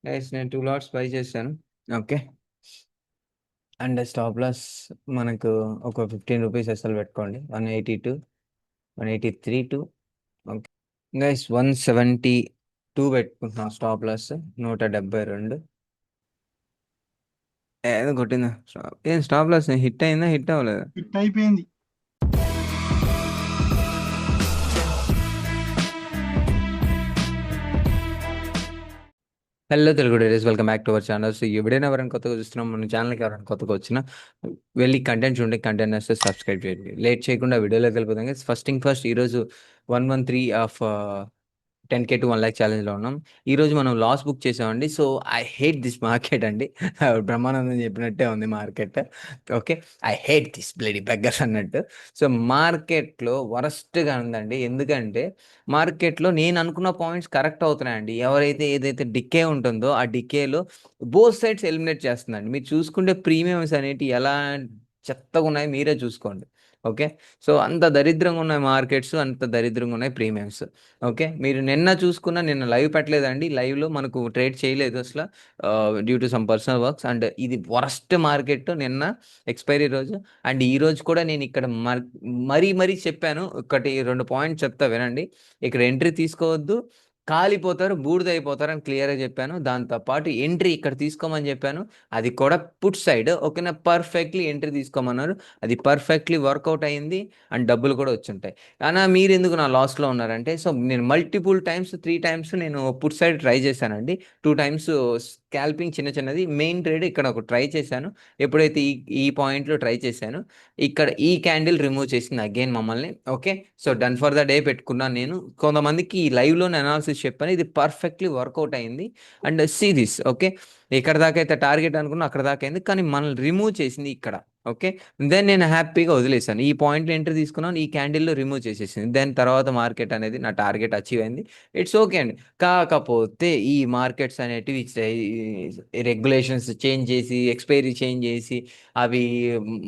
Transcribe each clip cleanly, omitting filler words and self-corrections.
Guys నేను 2 LADS by చేశాను. Okay. And stop loss మనకు ఒక ₹15 అసలు పెట్టుకోండి. 182, 183 ఓకే. గైస్ 172 పెట్టుకుంటున్నాం స్టాప్ లాస్. 172 ఏదో కొట్టిందా? ఏం స్టాప్ లాస్ హిట్ అయిందా? హిట్ అవ్వలేదా? హిట్ అయిపోయింది. Hello Telugu days, welcome back to our channel. So ఎవరైనా ఎవరైనా కొత్తగా చూస్తున్నాం, మన ఛానల్కి ఎవరైనా కొత్తగా వచ్చినా వెళ్ళి కంటెంట్ చూడండి, కంటెంట్ వస్తే సబ్స్క్రైబ్ చేయండి. లేట్ చేయకుండా వీడియోలోకి వెళ్ళిపోతాం. ఫస్ట్ థింగ్ ఫస్ట్, ఈరోజు 113 ఆఫ్ 10K to 1 lakh ఛాలెంజ్లో ఉన్నాం. ఈరోజు మనం లాస్ బుక్ చేసామండి. So I hate this market అండి. బ్రహ్మానందం చెప్పినట్టే ఉంది market. Okay, I hate this bloody beggars అన్నట్టు. సో మార్కెట్లో వరస్ట్గా ఉందండి. ఎందుకంటే మార్కెట్లో నేను అనుకున్న పాయింట్స్ కరెక్ట్ అవుతున్నాయండి. ఎవరైతే ఏదైతే డికే ఉంటుందో ఆ డికేలో బోత్ సైడ్స్ ఎలిమినేట్ చేస్తుందండి. మీరు చూసుకుంటే ప్రీమియమ్స్ అనేవి ఎలా చెత్తగా ఉన్నాయి మీరే చూసుకోండి. ఓకే, సో అంత దరిద్రంగా ఉన్నాయి మార్కెట్స్, అంత దరిద్రంగా ఉన్నాయి ప్రీమియమ్స్. ఓకే, మీరు నిన్న చూసుకున్న, నిన్న లైవ్ పెట్టలేదండి. లైవ్లో మనకు ట్రేడ్ చేయలేదు అసలు, due to some personal works. And ఇది వరస్ట్ మార్కెట్ నిన్న ఎక్స్పైరీ రోజు. అండ్ ఈ రోజు కూడా నేను ఇక్కడ మరీ చెప్పాను. ఒకటి రెండు పాయింట్స్ చెప్తా వినండి. ఇక్కడ ఎంట్రీ తీసుకోవద్దు, కాలిపోతారు, బూడిదైపోతారు అని క్లియర్గా చెప్పాను. దాంతోపాటు ఎంట్రీ ఇక్కడ తీసుకోమని చెప్పాను, అది కూడా పుట్ సైడ్. ఓకేనా, పర్ఫెక్ట్లీ ఎంట్రీ తీసుకోమన్నారు, అది పర్ఫెక్ట్లీ వర్కౌట్ అయ్యింది. అండ్ డబ్బులు కూడా వచ్చుంటాయి. కానీ మీరు ఎందుకు నా లాస్లో ఉన్నారంటే, సో నేను మల్టిపుల్ టైమ్స్ 3 టైమ్స్ నేను పుట్ సైడ్ ట్రై చేశానండి. 2 టైమ్స్ స్కాల్పింగ్ చిన్న చిన్నది, మెయిన్ ట్రేడ్ ఇక్కడ ఒక ట్రై చేశాను. ఎప్పుడైతే ఈ ఈ పాయింట్లో ట్రై చేశాను, ఇక్కడ ఈ క్యాండిల్ రిమూవ్ చేసింది అగైన్ మమ్మల్ని. Okay, so done for the day పెట్టుకున్నాను నేను. కొంతమందికి ఈ లైవ్లోనే అనాలిసిస్ చెప్పాను, ఇది పర్ఫెక్ట్లీ వర్కౌట్ అయింది. And see this. ఓకే, ఎక్కడ దాకా అయితే టార్గెట్ అనుకున్నా అక్కడ దాకా అయింది, కానీ మనల్ని రిమూవ్ చేసింది ఇక్కడ. ఓకే, దెన్ నేను హ్యాపీగా వదిలేసాను. ఈ పాయింట్లో ఎంట్రీ తీసుకున్నాను, ఈ క్యాండిల్లో రిమూవ్ చేసేసింది. దెన్ తర్వాత మార్కెట్ అనేది నా టార్గెట్ అచీవ్ అయింది. ఇట్స్ ఓకే అండి. కాకపోతే ఈ మార్కెట్స్ అనేటివి రెగ్యులేషన్స్ చేంజ్ చేసి, ఎక్స్పైరీ చేంజ్ చేసి, అవి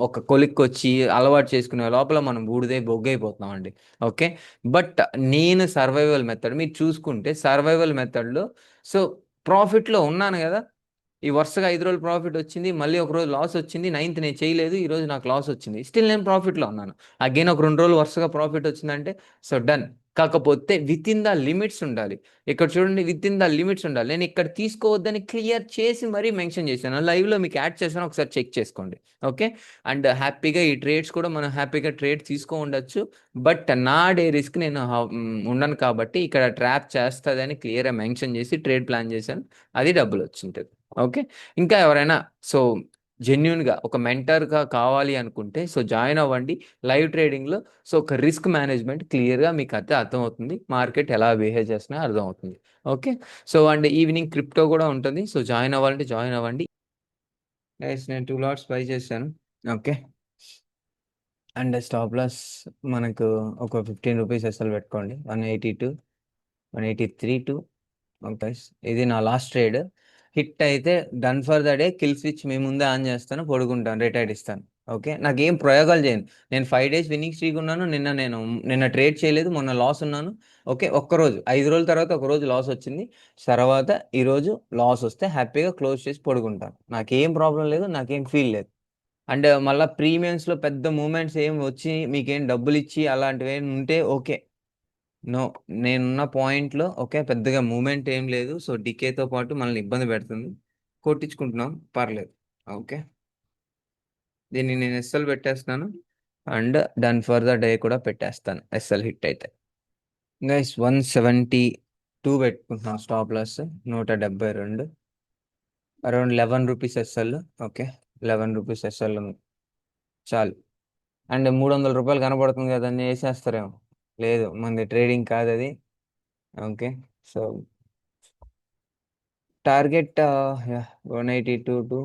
ఒక కొలిక్కొచ్చి అలవాటు చేసుకునే లోపల మనం బూడిదే బొగ్గైపోతున్నాం అండి. ఓకే, బట్ నేను సర్వైవల్ మెథడ్ మీరు చూసుకుంటే, సర్వైవల్ మెథడ్లో సో ప్రాఫిట్లో ఉన్నాను కదా. ఈ వరుసగా 5 రోజులు ప్రాఫిట్ వచ్చింది, మళ్ళీ ఒక రోజు లాస్ వచ్చింది. 9th నేను చేయలేదు, ఈ రోజు నాకు లాస్ వచ్చింది, స్టిల్ నేను ప్రాఫిట్లో ఉన్నాను. అగైన్ ఒక 2 రోజులు వరుసగా ప్రాఫిట్ వచ్చిందంటే సో డన్. కాకపోతే విత్ ఇన్ ద లిమిట్స్ ఉండాలి. ఇక్కడ చూడండి, విత్ ఇన్ ద లిమిట్స్ ఉండాలి. నేను ఇక్కడ తీసుకోవద్దని క్లియర్ చేసి మరీ మెన్షన్ చేశాను, లైవ్లో మీకు యాడ్ చేశాను, ఒకసారి చెక్ చేసుకోండి. ఓకే, అండ్ హ్యాపీగా ఈ ట్రేడ్స్ కూడా మనం హ్యాపీగా ట్రేడ్ తీసుకో ఉండొచ్చు. బట్ నా డే రిస్క్ నేను ఉండను కాబట్టి ఇక్కడ ట్రాప్ చేస్తుందని క్లియర్గా మెన్షన్ చేసి ట్రేడ్ ప్లాన్ చేశాను, అది డబ్బులు వచ్చింటుంది. ఓకే, ఇంకా ఎవరైనా సో జెన్యున్గా ఒక మెంటర్గా కావాలి అనుకుంటే సో జాయిన్ అవ్వండి లైవ్ ట్రేడింగ్లో. సో ఒక రిస్క్ మేనేజ్మెంట్ క్లియర్గా మీకు అయితే అర్థమవుతుంది, మార్కెట్ ఎలా బిహేవ్ చేస్తున్నాయో అర్థమవుతుంది. Okay, so and evening crypto కూడా ఉంటుంది, సో జాయిన్ అవ్వాలంటే జాయిన్ అవ్వండి. గైస్ నేను 2 లాట్స్ బై చేశాను. ఓకే, అండ్ స్టాప్ లాస్ మనకు ఒక ₹15 అసలు పెట్టుకోండి. 182, 183 ఓకే, ఇది నా లాస్ట్ ట్రేడ్. హిట్ అయితే done for the day, kill switch మీ ముందే ఆన్ చేస్తాను, పడుకుంటాను, రిటైర్డ్ ఇస్తాను. ఓకే, నాకేం ప్రయోగాలు చేయను. నేను 5 days విన్నింగ్ స్ట్రీక్ ఉన్నాను. నిన్న ట్రేడ్ చేయలేదు, మొన్న లాస్ ఉన్నాను. ఓకే, ఒక్కరోజు 5 రోజుల తర్వాత ఒక రోజు లాస్ వచ్చింది, తర్వాత ఈరోజు లాస్ వస్తే హ్యాపీగా క్లోజ్ చేసి పడుకుంటాను. నాకేం ప్రాబ్లం లేదు, నాకేం ఫీల్ లేదు. అండ్ మళ్ళీ ప్రీమియమ్స్లో పెద్ద మూమెంట్స్ ఏం వచ్చి మీకేం డబ్బులు ఇచ్చి అలాంటివి ఏమి ఉంటే ఓకే. నో, నేనున్న పాయింట్లో ఓకే, పెద్దగా మూమెంట్ ఏం లేదు. సో డికేతో పాటు మనల్ని ఇబ్బంది పెడుతుంది, కొట్టించుకుంటున్నాం, పర్లేదు. ఓకే, దీన్ని నేను ఎస్ఎల్ పెట్టేస్తున్నాను. And done for the day కూడా పెట్టేస్తాను ఎస్ఎల్ హిట్ అయితే. గైస్ 172 పెట్టుకుంటున్నాం stop loss. 172, around ₹11 SL. Okay, ₹11 SL ఉంది, చాలు. అండ్ ₹300 కనబడుతుంది కదా, అన్నీ వేసేస్తారేమో. లేదు, మనది ట్రేడింగ్ కాదు అది. Okay, so target 182 to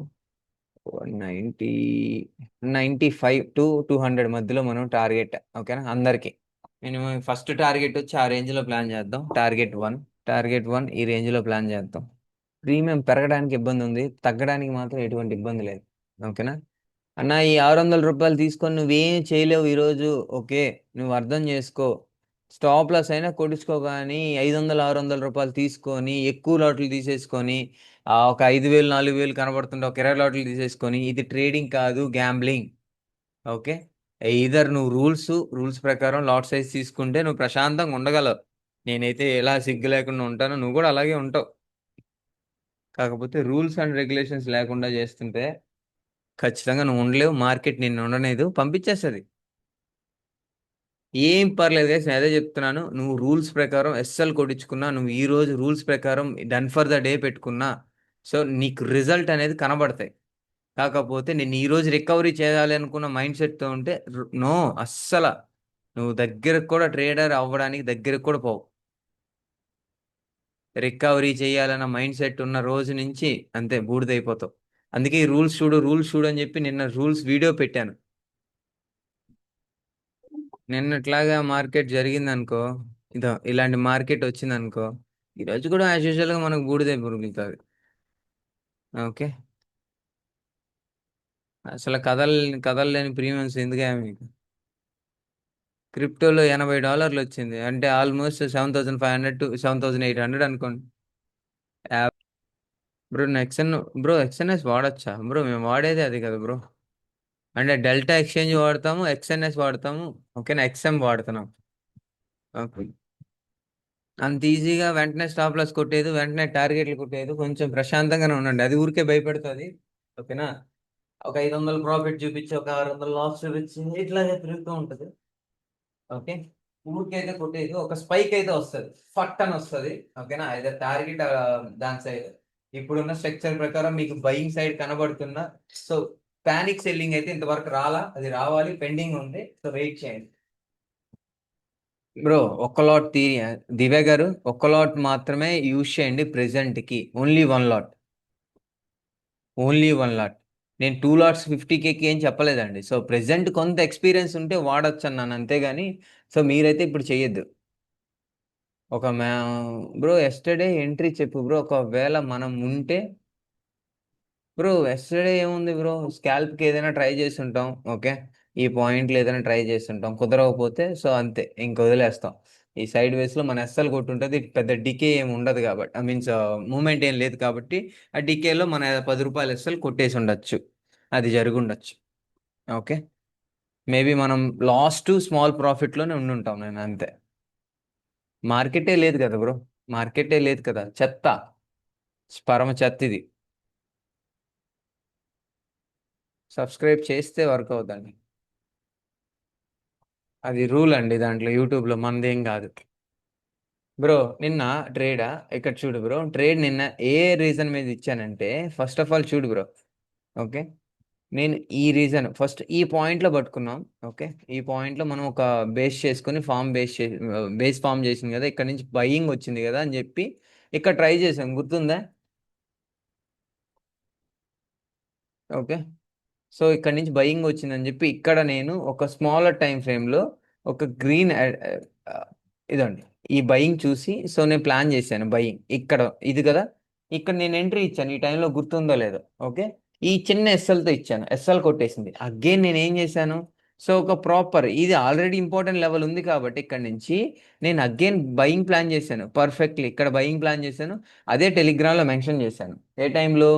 190, 95 to 200 మధ్యలో మనం టార్గెట్. ఓకేనా, అందరికి మినిమం ఫస్ట్ టార్గెట్ వచ్చి ఆ రేంజ్లో ప్లాన్ చేద్దాం. టార్గెట్ వన్ ఈ రేంజ్లో ప్లాన్ చేద్దాం. ప్రీమియం పెరగడానికి ఇబ్బంది ఉంది, తగ్గడానికి మాత్రం ఎటువంటి ఇబ్బంది లేదు. ఓకేనా అన్న, ఈ ₹600 తీసుకొని నువ్వేం చేయలేవు ఈరోజు. ఓకే, నువ్వు అర్థం చేసుకో. స్టాప్ లాస్ అయినా కొట్టించుకోగాని 500 600 రూపాయలు తీసుకొని ఎక్కువ లాట్లు తీసేసుకొని ఒక 5,000 4,000 కనబడుతుంటే ఒక 20 లాట్లు తీసేసుకొని ఇది ట్రేడింగ్ కాదు, గ్యాంబ్లింగ్. ఓకే. ఇదర్ నువ్వు రూల్స్ ప్రకారం లాట్ సైజ్ తీసుకుంటే నువ్వు ప్రశాంతంగా ఉండగలవు. నేనైతే ఎలా సిగ్గు లేకుండా ఉంటానో నువ్వు కూడా అలాగే ఉంటావు. కాకపోతే రూల్స్ అండ్ రెగ్యులేషన్స్ లేకుండా చేస్తుంటే ఖచ్చితంగా నువ్వు ఉండలేవు. మార్కెట్ నిన్ను ఉండలేదు, పంపించేస్తుంది. ఏం పర్లేదు గైస్, నేను అదే చెప్తున్నాను. నువ్వు రూల్స్ ప్రకారం ఎస్ఎల్ కొట్టించుకున్నా, నువ్వు ఈ రోజు రూల్స్ ప్రకారం డన్ ఫర్ ద డే పెట్టుకున్నా, సో నీకు రిజల్ట్ అనేది కనబడతాయి. కాకపోతే నేను ఈ రోజు రికవరీ చేయాలి అనుకున్న మైండ్ సెట్తో ఉంటే నో, అస్సలు నువ్వు దగ్గరకు కూడా ట్రేడర్ అవ్వడానికి దగ్గరకు కూడా పోవు. రికవరీ చేయాలన్న మైండ్ సెట్ ఉన్న రోజు నుంచి అంతే బూడిదైపోతావు. అందుకే ఈ రూల్స్ చూడు అని చెప్పి నిన్న రూల్స్ వీడియో పెట్టాను. నిన్నట్లాగా మార్కెట్ జరిగింది అనుకో, ఇలాంటి మార్కెట్ వచ్చింది అనుకో, ఈరోజు కూడా యాజ్ యూజువల్గా మనకు బూడిదే పురుగుతుంది. ఓకే. అసలు కదలలేని ప్రీమియమ్స్ ఎందుకే మీకు? క్రిప్టోలో $80 వచ్చింది అంటే ఆల్మోస్ట్ 7,500 to 7,800 అనుకోండి. బ్రో బ్రో ఎక్స్ఎన్ఎస్ వాడచ్చా బ్రో? మేము వాడేది అది కదా బ్రో. అంటే డెల్టా ఎక్స్చేంజ్ వాడతాము, ఎక్స్ఎన్ఎస్ వాడతాము. ఓకేనా, ఎక్స్ఎం వాడుతున్నాం. ఓకే. అంత ఈజీగా వెంటనే స్టాప్ లాస్ కొట్టేది, వెంటనే టార్గెట్లు కొట్టేది, కొంచెం ప్రశాంతంగానే ఉండండి. అది ఊరికే భయపెడుతుంది. ఓకేనా. ఒక 500 ప్రాఫిట్ చూపించి ఒక 600 లాస్ చూపించి ఇట్లాగే తిరుగుతూ ఉంటుంది. ఓకే. ఊరికే అయితే కొట్టేది, ఒక స్పైక్ అయితే వస్తుంది, ఫట్ అని వస్తుంది. ఓకేనా, అయితే టార్గెట్ దాని సైడ్ ఇప్పుడున్న స్ట్రక్చర్ ప్రకారం మీకు బయింగ్ సైడ్ కనబడుతున్నా. సో పానిక్ సెల్లింగ్ అయితే ఇంతవరకు రాలా, అది రావాలి, పెండింగ్ ఉంది. సో వెయిట్ చేయండి బ్రో. ఒక్క లాట్ దివ్య గారు, ఒక్క లాట్ మాత్రమే యూజ్ చేయండి ప్రెసెంట్ కి. Only one lot. నేను 2 లాట్స్ 50Kకి ఏం చెప్పలేదండి. సో ప్రెసెంట్ కొంత ఎక్స్పీరియన్స్ ఉంటే వాడచ్చు అన్నాను, అంతేగాని సో మీరైతే ఇప్పుడు చెయ్యొద్దు. ఒక మ్యా బ్రో ఎస్టర్డే ఎంట్రీ చెప్పు బ్రో, ఒకవేళ మనం ఉంటే. బ్రో ఎస్టర్డే ఏముంది బ్రో, స్కాల్ప్కి ఏదైనా ట్రై చేసి ఉంటాం. ఓకే. ఈ పాయింట్లు ఏదైనా ట్రై చేసి ఉంటాం, కుదరకపోతే సో అంతే ఇంక వదిలేస్తాం. ఈ సైడ్ వేస్లో మన ఎస్ఎల్ కొట్టుంటుంది, పెద్ద డికే ఏమి ఉండదు కాబట్టి, ఐ మీన్స్ మూమెంట్ ఏం లేదు కాబట్టి ఆ డికేలో మన ₹10 ఎస్ఎల్ కొట్టేసి ఉండొచ్చు, అది జరిగి ఉండొచ్చు. ఓకే. మేబీ మనం లాస్ట్ స్మాల్ ప్రాఫిట్లోనే ఉండుంటాం, నేను అంతే. మార్కెటే లేదు కదా బ్రో, మార్కెటే లేదు కదా, చెత్త, పరమ చెత్త ఇది. సబ్స్క్రైబ్ చేస్తే వర్క్ అవుతుంది. అది రూల్ అండి దాంట్లో, యూట్యూబ్లో మనదేం కాదు. బ్రో నిన్న ట్రేడా, ఇక్కడ చూడు బ్రో, ట్రేడ్ నిన్న ఏ రీజన్ మీద ఇచ్చానంటే, ఫస్ట్ ఆఫ్ ఆల్ చూడు బ్రో. ఓకే. నేను ఈ రీజన్ ఫస్ట్ ఈ పాయింట్లో పట్టుకున్నాం. ఓకే. ఈ పాయింట్లో మనం ఒక బేస్ చేసుకుని బేస్ ఫామ్ చేసింది కదా, ఇక్కడ నుంచి బయింగ్ వచ్చింది కదా అని చెప్పి ఇక్కడ ట్రై చేసాం, గుర్తుందా? ఓకే. సో ఇక్కడ నుంచి బయింగ్ వచ్చిందని చెప్పి ఇక్కడ నేను ఒక స్మాలర్ టైం ఫ్రేమ్లో ఒక గ్రీన్ ఇదండి, ఈ బయింగ్ చూసి సో నేను ప్లాన్ చేశాను బయింగ్ ఇక్కడ, ఇది కదా. ఇక్కడ నేను ఎంట్రీ ఇచ్చాను ఈ టైంలో, గుర్తుందో లేదో. ఓకే. ఈ చిన్న ఎస్ఎల్తో ఇచ్చాను, ఎస్ఎల్ కొట్టేసింది. అగైన్ నేను ఏం చేశాను, సో ఒక ప్రాపర్ ఇది ఆల్రెడీ ఇంపార్టెంట్ లెవెల్ ఉంది కాబట్టి ఇక్కడ నుంచి నేను అగైన్ బయింగ్ ప్లాన్ చేశాను, పర్ఫెక్ట్లీ ఇక్కడ బయింగ్ ప్లాన్ చేశాను. అదే టెలిగ్రామ్లో మెన్షన్ చేశాను, ఏ టైంలో,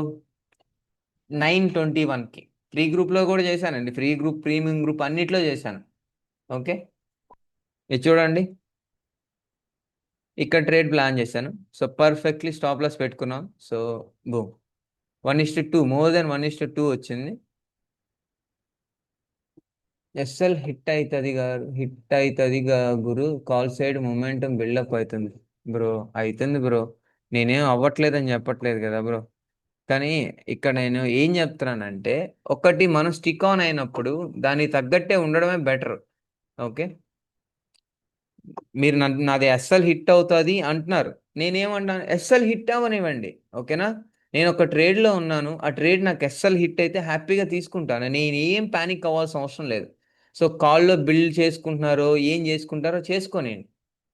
9:21కి. ఫ్రీ గ్రూప్లో కూడా చేశానండి, ఫ్రీ గ్రూప్ ప్రీమియం గ్రూప్ అన్నిట్లో చేశాను. ఓకే. ఇది చూడండి, ఇక్కడ ట్రేడ్ ప్లాన్ చేశాను. సో పర్ఫెక్ట్లీ స్టాప్ లాస్ పెట్టుకున్నాం. సో బూమ్, 1:2, మోర్ దెన్ 1:2 వచ్చింది. ఎస్ఎల్ హిట్ అవుతుంది గురు, కాల్ సైడ్ మొమెంటం బిల్డప్ అవుతుంది బ్రో. అవుతుంది బ్రో, నేనేం అవ్వట్లేదని చెప్పట్లేదు కదా బ్రో. కానీ ఇక్కడ నేను ఏం చెప్తున్నానంటే, ఒకటి మనం స్టిక్ ఆన్ అయినప్పుడు దానికి తగ్గట్టే ఉండడమే బెటర్. ఓకే. మీరు నాది ఎస్ఎల్ హిట్ అవుతుంది అంటున్నారు, నేనేమంటాను, ఎస్ఎల్ హిట్ అవ్వనివ్వండి. ఓకేనా. నేను ఒక ట్రేడ్లో ఉన్నాను, ఆ ట్రేడ్ నాకు ఎస్ఎల్ హిట్ అయితే హ్యాపీగా తీసుకుంటాను, నేను ఏం ప్యానిక్ అవ్వాల్సిన అవసరం లేదు. సో కాల్లో బిల్డ్ చేసుకుంటున్నారో ఏం చేసుకుంటారో చేసుకోనండి.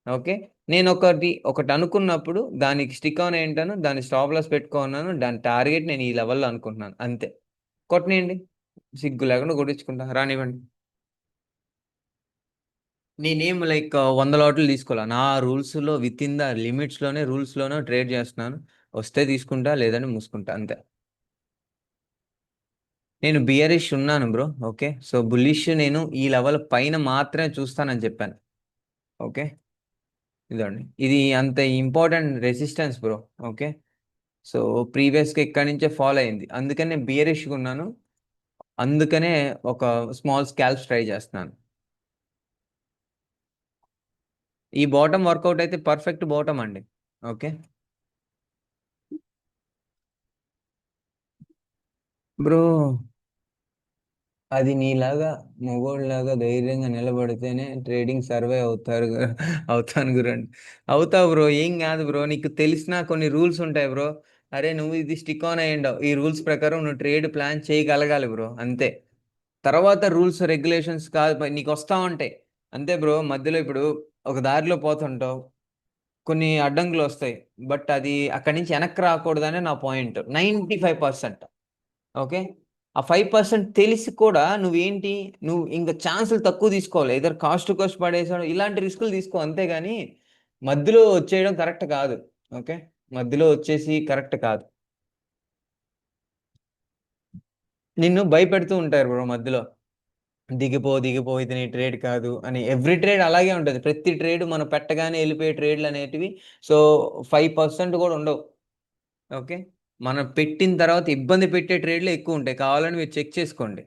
ఓకే. నేను ఒకటి అనుకున్నప్పుడు దానికి స్టిక్ ఆన్ ఏంటాను, దాన్ని స్టాప్ లాస్ పెట్టుకున్నాను, దాని టార్గెట్ నేను ఈ లెవెల్లో అనుకుంటున్నాను, అంతే. కొట్టనేయండి, సిగ్గు లేకుండా కొట్టించుకుంటా, రానివ్వండి. నేనేం లైక్ 100 లాటులు తీసుకోవాలా. నా రూల్స్‌లో వితిన్ ద లిమిట్స్‌లోనే రూల్స్‌లోనే ట్రేడ్ చేస్తున్నాను. వస్తే తీసుకుంటా లేదంటే మూసుకుంటా అంతే. నేను బియరిష్ ఉన్నాను బ్రో. ఓకే. సో, బుల్లిష్ నేను ఈ లెవెల్ పైన మాత్రమే చూస్తానని చెప్పాను. ఓకే. ఇదండి. ఇది అంత important resistance bro. Okay. So, ప్రీవియస్‌గా ఇక్కడి నుంచే ఫాలో అయింది. అందుకని నేను బియరిష్‌గా ఉన్నాను. అందుకనే ఒక స్మాల్ స్కాల్ప్స్ ట్రై చేస్తున్నాను. ఈ బాటమ్ వర్కౌట్ అయితే పర్ఫెక్ట్ బాటమ్ అండి. ఓకే. బ్రో అది నీలాగా మగోడిలాగా ధైర్యంగా నిలబడితేనే ట్రేడింగ్ సర్వే అవుతారు అవుతాను గురండి. అవుతావు బ్రో. ఏం కాదు బ్రో. నీకు తెలిసిన కొన్ని రూల్స్ ఉంటాయి బ్రో. అరే నువ్వు ఇది స్టిక్ ఆన్ అయ్యిండవు. ఈ రూల్స్ ప్రకారం నువ్వు ట్రేడ్ ప్లాన్ చేయగలగాలి బ్రో. అంతే. తర్వాత రూల్స్ రెగ్యులేషన్స్ కాదు నీకు వస్తా ఉంటాయి. అంతే బ్రో. మధ్యలో ఇప్పుడు ఒక దారిలో పోతుంటావు. కొన్ని అడ్డంకులు వస్తాయి. బట్ అది అక్కడి నుంచి వెనక్కి రాకూడదనే నా పాయింట్. 95% ఓకే. ఆ 5% తెలిసి కూడా నువ్వు ఇంక ఛాన్సులు తక్కువ తీసుకోవాలి. ఎయిదర్ కాస్ట్ టు కాస్ట్ పడేసాడు ఇలాంటి రిస్కులు తీసుకో అంతేగాని మధ్యలో వచ్చేయడం కరెక్ట్ కాదు. ఓకే. మధ్యలో వచ్చేసి కరెక్ట్ కాదు. నిన్ను భయపెడుతూ ఉంటారు బ్రో మధ్యలో. దిగిపో, దిగిపో ఇది నీ ట్రేడ్ కాదు అని. ఎవ్రీ ట్రేడ్ అలాగే ఉంటది. ప్రతి ట్రేడ్ మనం పెట్టగానే ఎళ్ళిపోయే ట్రేడ్‌లనేటివి సో, 5% కూడా ఉండవు. ఓకే. మనం పెట్టిన తర్వాత ఇబ్బంది పెట్టే ట్రేడ్‌లే ఎక్కువుంటాయి. కావాలని మీరు చెక్ చేసుకోండి.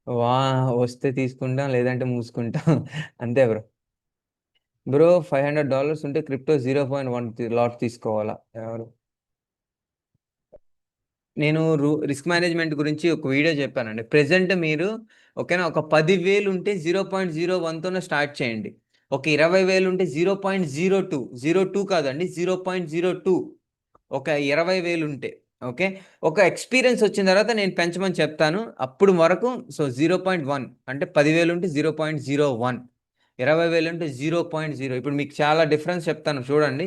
వా వస్తే తీసుకుంటాం. లేదంటే మూసుకుంటాం. అంతే బ్రో. బ్రో $500 ఉంటే క్రిప్టో 0.1 లాట్ తీసుకోవాలా? ఎవరు? నేను రిస్క్ మేనేజ్‌మెంట్ గురించి ఒక వీడియో చెప్పానండి. ప్రెజెంట్ మీరు ఓకేనా ఒక 10,000 ఉంటే 0.01తోనే స్టార్ట్ చేయండి. ఒక 20,000 ఉంటే 0.02 02 కాదండి. 0.02 ఒక 20,000 ఉంటే. ఓకే. ఒక ఎక్స్‌పీరియన్స్ వచ్చిన తర్వాత నేను పెంచమని చెప్తాను. అప్పుడు వరకు సో, 0.1 అంటే 10,000 ఉంటే 0.01 20,000 ఉంటే 0.0 ఇప్పుడు మీకు చాలా డిఫరెన్స్ చెప్తాను చూడండి.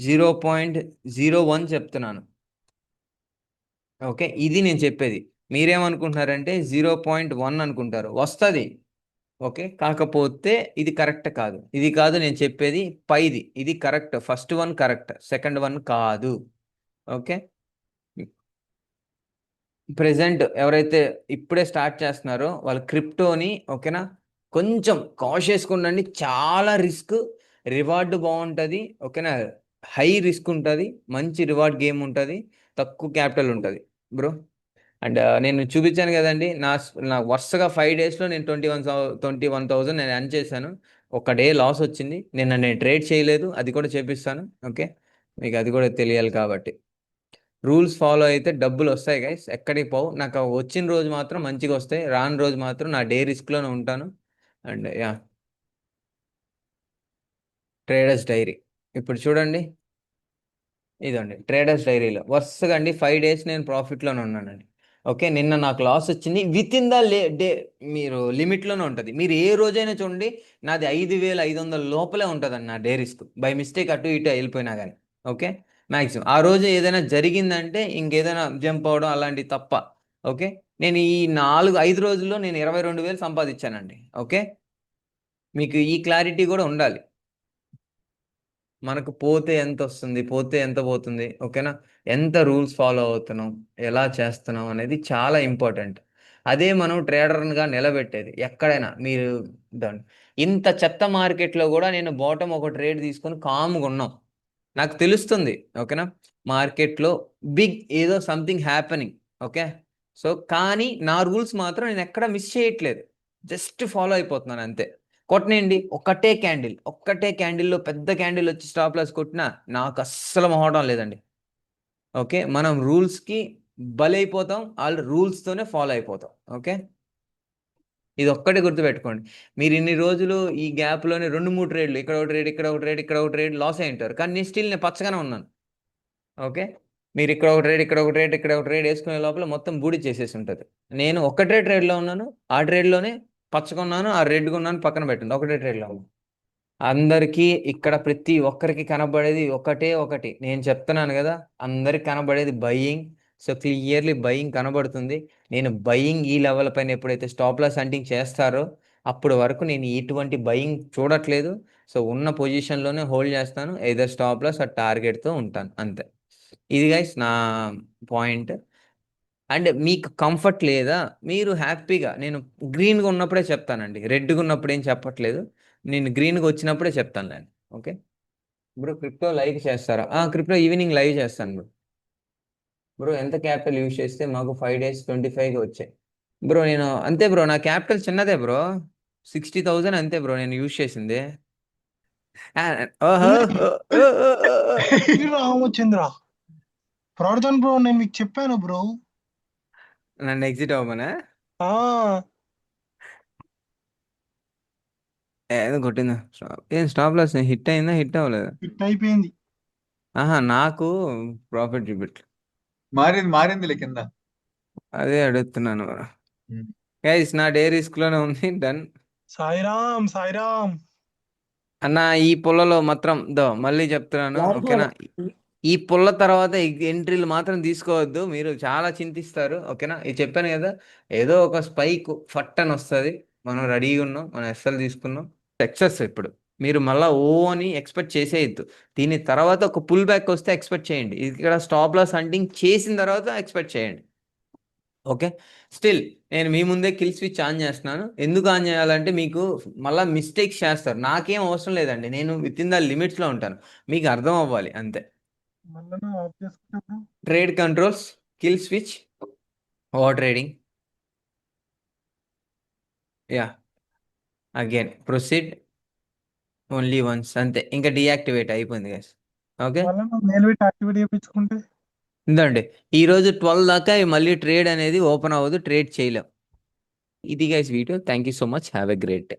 0.01 చెప్తున్నాను. ఓకే. ఇది నేను చెప్పేది. మీరేమనుకుంటున్నారంటే 0.1 అనుకుంటారు. వస్తది. ఓకే. కాకపోతే ఇది కరెక్ట్ కాదు. ఇది కాదు నేను చెప్పేది పైది. ఇది correct. First one correct. Second one కాదు. ఓకే. ప్రెజెంట్ ఎవరైతే ఇప్పుడే స్టార్ట్ చేస్తున్నారో వాళ్ళు క్రిప్టోని ఓకేనా? కొంచెం కాషియస్‌గా ఉండండి. చాలా రిస్క్. రివార్డ్ బావుంటది. ఓకేనా? హై రిస్క్ ఉంటది. మంచి రివార్డ్ గేమ్ ఉంటది. తక్కువ క్యాపిటల్ ఉంటది బ్రో. అండ్ నేను చూపించాను గదండీ! నా వరుసగా 5 డేస్‌లో నేను 21,000 నేను ఎర్న్ చేశాను. ఒక డే లాస్ వచ్చింది. నేను ట్రేడ్ చేయలేదు. అది కూడా చేపిస్తాను. ఓకే. మీకు అది కూడా తెలియాలి కాబట్టి. రూల్స్ ఫాలో అయితే డబ్బులొస్తాయి గైస్. ఎక్కడికి పోవు. నాకు వచ్చిన రోజు మాత్రం మంచిగొస్తాయి. రాని రోజు మాత్రం నా డే రిస్క్‌లోనే ఉంటాను. And yeah! Traders diary. ఇప్పుడు చూడండి. ఇదండి. ట్రేడర్స్ డైరీలో వరుసగా అండి 5 డేస్ నేను ప్రాఫిట్‌లోనే ఉన్నానండి. ఓకే. నిన్న నాకు లాస్ వచ్చింది. వితిన్ ద డే మీరు లిమిట్‌లోనే ఉంటది. మీరు ఏ రోజైనా చూడండి నాది 5,500 లోపలే ఉంటదండి నా డే రిస్క్. బై మిస్టేక్ అటు ఇటు ఎళ్ళిపోయినా గాని. ఓకే. మాక్సిమం. ఆ రోజు ఏదైనా జరిగిందంటే ఇంకేదైనా జంప్ అవ్వడం అలాంటివి తప్ప. ఓకే. నేను ఈ 5 రోజుల్లో నేను 22,000 సంపాదించానండి. ఓకే. మీకు ఈ క్లారిటీ గూడా ఉండాలి. మనకు పోతే ఎంతొస్తుంది? పోతే ఎంత పోతుంది? ఓకేనా? ఎంత రూల్స్ ఫాలో అవుతున్నాం? ఎలా చేస్తున్నాం? అనేది చాలా ఇంపార్టెంట్. అదే మనం ట్రేడర్‌గా నిలబెట్టేది. ఎక్కడైనా మీరు దాన్ని ఇంత చెత్త మార్కెట్‌లో గూడా నేను బాటమ్ ఒక ట్రేడ్ తీసుకొని కామ్‌గున్నాం. నాకు తెలుస్తుంది. ఓకేనా? మార్కెట్‌లో ఏదో సంథింగ్ హ్యాపెనింగ్. ఓకే. సో, కానీ నా రూల్స్ మాత్రం నేనెక్కడ మిస్ చేయట్లేదు. జస్ట్ ఫాలో అయిపోతున్నాను అంతే. కొట్టనియండి. ఒక్కటే క్యాండిల్‌లో పెద్ద క్యాండిల్ ఒచ్చి స్టాప్ లాస్ కొట్టినా నాకస్సలు మొహమాటం లేదండి. ఓకే. మనం రూల్స్‌కి బలైపోతాం. ఆళ్ళు రూల్స్‌తోనే ఫాలో అయిపోతాం. ఓకే. ఇదొక్కటే గుర్తుపెట్టుకోండి. మీరిన్ని రోజులు ఈ గ్యాప్‌లోనే 2, 3 ట్రేడ్‌లు ఇక్కడ ఒక ట్రేడ్, ఇక్కడ ఒక ట్రేడ్, ఇక్కడ ఒక ట్రేడ్ లాస్ అయ్యుంటారు. కానీ నేను పచ్చగానే ఉన్నాను. ఓకే. మీరిక్కడ ఒక ట్రేడ్, ఇక్కడ ఒక ట్రేడ్, ఇక్కడ ఒక ట్రేడ్ యేసుకునే లోపల మొత్తం బూడిద చేసేసుంటది. నేను ఒక్కటే ట్రేడ్‌లో ఉన్నాను. ఆ ట్రేడ్‌లోనే పచ్చగున్నాను. ఆ రెడ్‌గున్నాను పక్కన పెట్టండి. ఒకటే ట్రేడ్‌లో ఉన్నాను. అందరికీ ఇక్కడ ప్రతి ఒక్కరికి కనబడేది ఒకటే ఒకటి. నేను చెప్తున్నాను గదా! అందరికి కనబడేది బయింగ్. సో క్లియర్లీ బయింగ్ కనబడుతుంది. నేను బయింగ్ ఈ లెవెల్ పైన ఎప్పుడైతే స్టాప్ లాస్ హంటింగ్ చేస్తారో అప్పుడు వరకు నేను ఎటువంటి బయింగ్ చూడట్లేదు. సో ఉన్న పొజిషన్లోనే హోల్డ్ చేస్తాను. ఎయిదర్ స్టాప్ లాస్ ఆ టార్గెట్తో ఉంటాను అంతే. ఇది గైస్ నా పాయింట్. అండ్ మీకు కంఫర్ట్ లేదా, మీరు హ్యాపీగా, నేను గ్రీన్గా ఉన్నప్పుడే చెప్తానండి, రెడ్గా ఉన్నప్పుడు ఏం చెప్పట్లేదు. నేను గ్రీన్గా వచ్చినప్పుడే చెప్తానులేండి. ఓకే బ్రో, క్రిప్టో లైవ్ చేస్తారా? క్రిప్టో ఈవినింగ్ లైవ్ చేస్తాను బ్రో. బ్రో ఎంత క్యాపిటల్ యూజ్ చేస్తే మాకు 5 days 25కి వచ్చాయి? బ్రో నేను అంతే బ్రో, నా క్యాపిటల్ చిన్నదే బ్రో, 60,000 అంతే బ్రో నేను యూజ్ చేసింది. ఆ, ఓహో ఓ, ఓ, ఓ, ఓ, ఓ. రామచంద్ర ప్రార్థన బ్రో, నేను మీకు చెప్పాను బ్రో. నన్ను ఎగ్జిట్ అవ్వమనా? ఆ ఏదో కొట్టిందా ఏం స్టాప్ లాస్ హిట్ అయిందా, హిట్ అవ్వలేదా? హిట్ అయిపోయింది. ఆహా, నాకు ప్రాఫిట్ చూపెట్టు. మారింది మారిందిలే కింద. అదే అడుగుతున్నాను. ఉమ్. గైస్ నా డే రిస్క్ లోనే ఉంది. డన్ సాయిరామ్ సాయిరామ్. అన్న. ఈ పుల్లలో మాత్రం మళ్ళీ చెప్తున్నాను ఓకేనా, ఈ పుల్ల తర్వాత ఎంట్రీలు మాత్రం తీసుకోవద్దు, మీరు చాలా చింతిస్తారు ఓకేనా. ఇది చెప్పాను కదా, ఏదో ఒక స్పైక్ ఫట్ అని వస్తుంది, మనం రెడీగా ఉన్నాం, మనం ఎస్ఎల్ తీసుకున్నాం, సక్సెస్. ఇప్పుడు మీరు మళ్ళీ ఓ అని ఎక్స్పెక్ట్ చేసేయద్దు. దీని తర్వాత ఒక పుల్ బ్యాక్ వస్తే ఎక్స్పెక్ట్ చేయండి, ఇక్కడ స్టాప్ లాస్ హంటింగ్ చేసిన తర్వాత ఎక్స్పెక్ట్ చేయండి. ఓకే, స్టిల్ నేను మీ ముందే కిల్ స్విచ్ ఆన్ చేస్తున్నాను. ఎందుకు ఆన్ చేయాలంటే మీకు మళ్ళీ మిస్టేక్స్ చేస్తారు, నాకేం అవసరం లేదండి, నేను విత్ ఇన్ ద లిమిట్స్లో ఉంటాను, మీకు అర్థం అవ్వాలి అంతే. మళ్ళీ ఆఫ్ చేసుకుంటా bro. Trade controls, kill switch, over trading, yeah, again proceed, only once అంతే, ఇంకా డియాక్టివేట్ అయిపోయింది గైస్. ఓకే మళ్ళీ మెయిల్ పెట్టి యాక్టివేట్ చేయించుకుంటే ఇందండి, ఈరోజు 12 దాకా మళ్ళీ ట్రేడ్ అనేది ఓపెన్ అవ్వదు, ట్రేడ్ చేయలేం. ఇది guys video, thank you so much, have a great day.